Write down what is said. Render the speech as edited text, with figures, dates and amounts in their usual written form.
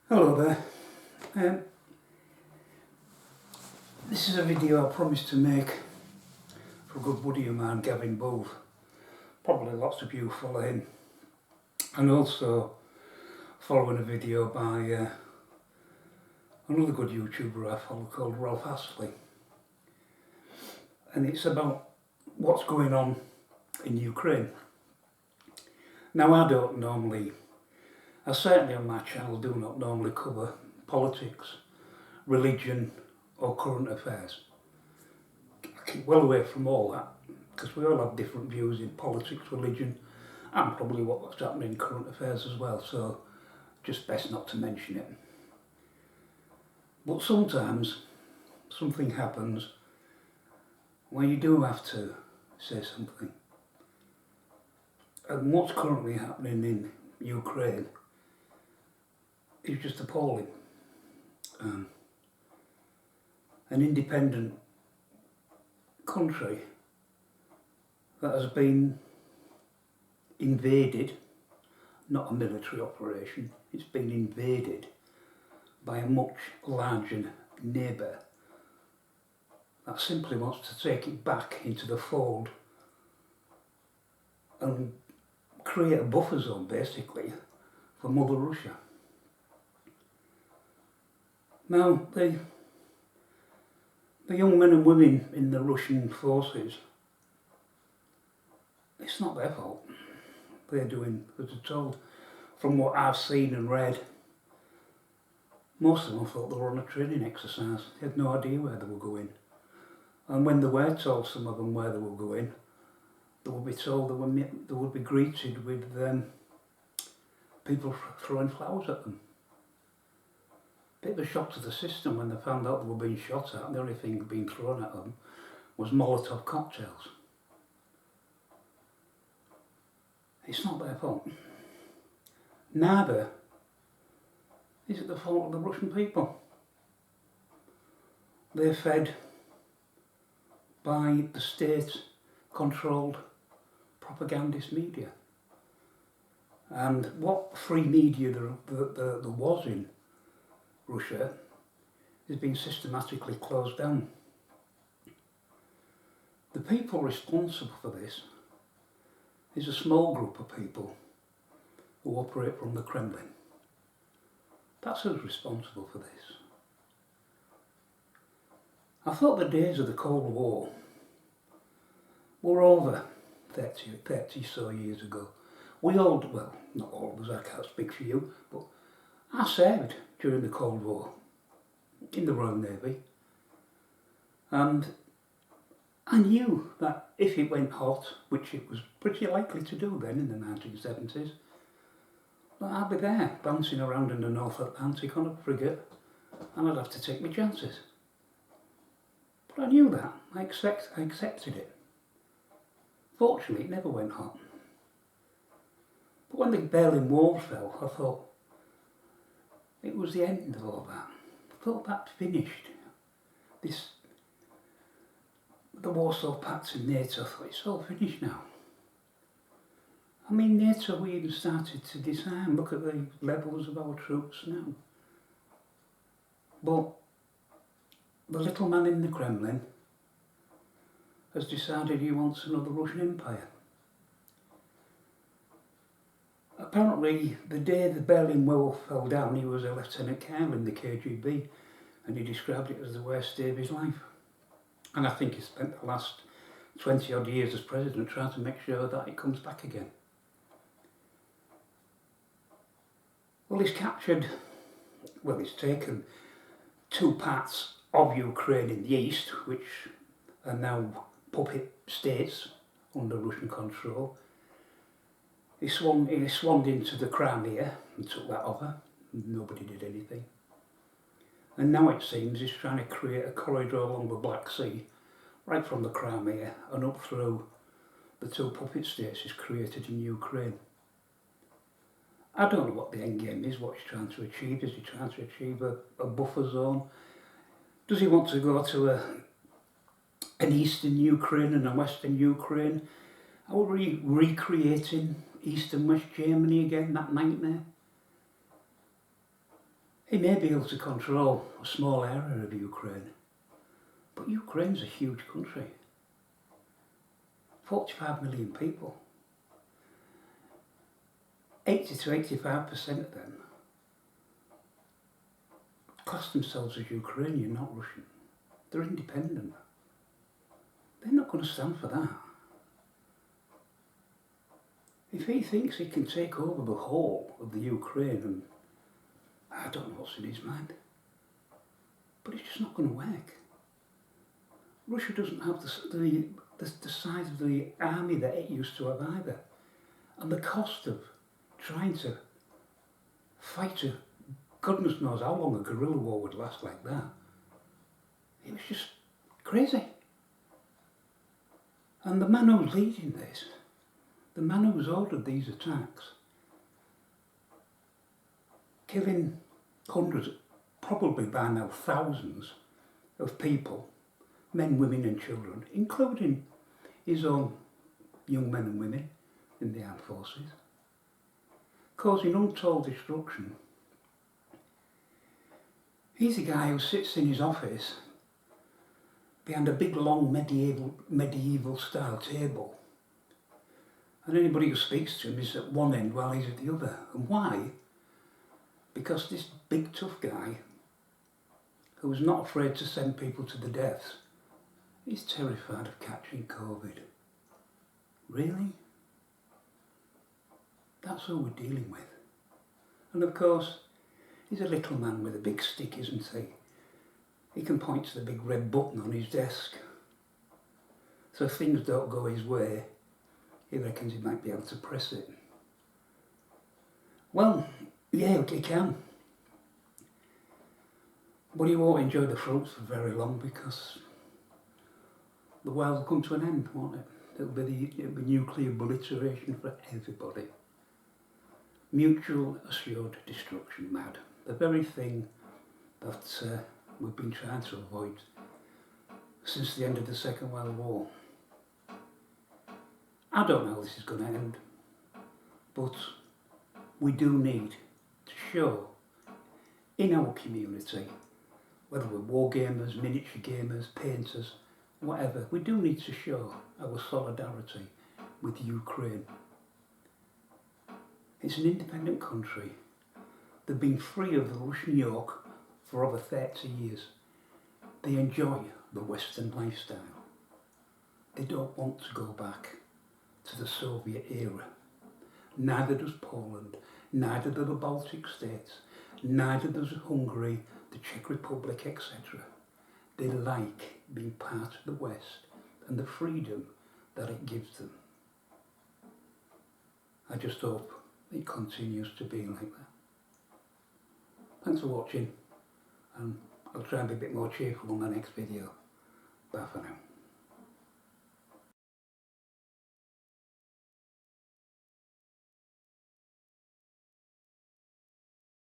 Hello there. Um, this is a video I promised to make for a good buddy of mine, Gavin Booth. Probably lots of you follow him. And also following a video by another good YouTuber I follow called Rolf Astley. And it's about what's going on in Ukraine. Now I certainly on my channel do not normally cover politics, religion or current affairs. I keep well away from all that because we all have different views in politics, religion and probably what's happening in current affairs as well, so just best not to mention it. But sometimes something happens where you do have to say something. And what's currently happening in Ukraine is just appalling. An independent country that has been invaded, not a military operation, it's been invaded by a much larger neighbour that simply wants to take it back into the fold and create a buffer zone basically for Mother Russia. Now the young men and women in the Russian forces, it's not their fault. They're doing as they're told. From what I've seen and read, most of them thought they were on a training exercise. They had no idea where they were going. And when they were told, some of them, where they were going, they would be told they would be greeted with people throwing flowers at them. Bit of a shock to the system when they found out they were being shot at and the only thing being thrown at them was Molotov cocktails. It's not their fault. Neither is it the fault of the Russian people. They're fed by the state-controlled propagandist media. And what free media there was in Russia is being systematically closed down. The people responsible for this is a small group of people who operate from the Kremlin. That's who's responsible for this. I thought the days of the Cold War were over 30 so years ago. We all, well, not all of us, I can't speak for you, but I served during the Cold War in the Royal Navy, and I knew that if it went hot, which it was pretty likely to do then in the 1970s, that I'd be there bouncing around in the North Atlantic on a frigate and I'd have to take my chances. But I knew that, I accepted it. Fortunately, it never went hot. But when the Berlin Wall fell, I thought, it was the end of all that. I thought that finished. The Warsaw Pact and NATO, I thought it's all finished now. I mean, NATO, we even started to disarm. Look at the levels of our troops now. But the little man in the Kremlin has decided he wants another Russian Empire. Apparently, the day the Berlin Wall fell down, he was a lieutenant colonel in the KGB, and he described it as the worst day of his life. And I think he spent the last 20 odd years as president trying to make sure that it comes back again. Well, he's taken two parts of Ukraine in the east, which are now puppet states under Russian control. He swanned into the Crimea and took that over. Nobody did anything. And now it seems he's trying to create a corridor along the Black Sea, right from the Crimea and up through the two puppet states he's created in Ukraine. I don't know what the end game is, what he's trying to achieve. Is he trying to achieve a buffer zone? Does he want to go to an eastern Ukraine and a western Ukraine? Are we recreating East and West Germany again, that nightmare? He may be able to control a small area of Ukraine, but Ukraine's a huge country. 45 million people. 80 to 85% of them class themselves as Ukrainian, not Russian. They're independent. They're not going to stand for that. If he thinks he can take over the whole of the Ukraine, and I don't know what's in his mind, but it's just not going to work. Russia doesn't have the size of the army that it used to have either. And the cost of trying to fight a goodness knows how long a guerrilla war would last like that. It was just crazy. And the man who's leading this, the man who's ordered these attacks, killing hundreds, probably by now thousands of people, men, women and children, including his own young men and women in the armed forces, causing untold destruction. He's a guy who sits in his office behind a big long medieval style table, and anybody who speaks to him is at one end while he's at the other. And why? Because this big tough guy, who's not afraid to send people to the deaths, is terrified of catching COVID. Really? That's who we're dealing with. And of course, he's a little man with a big stick, isn't he? He can point to the big red button on his desk. So if things don't go his way, he reckons he might be able to press it. Well, yeah, he can. But he won't enjoy the fruits for very long, because the world will come to an end, won't it? It'll be nuclear obliteration for everybody. Mutual assured destruction, mad. The very thing that we've been trying to avoid since the end of the Second World War. I don't know how this is going to end, but we do need to show in our community, whether we're war gamers, miniature gamers, painters, whatever, we do need to show our solidarity with Ukraine. It's an independent country. They've been free of the Russian yoke for over 30 years. They enjoy the Western lifestyle. They don't want to go back to the Soviet era. Neither does Poland, neither do the Baltic states, neither does Hungary, the Czech Republic, etc. They like being part of the West and the freedom that it gives them. I just hope it continues to be like that. Thanks for watching, and I'll try and be a bit more cheerful on the next video. Bye for now.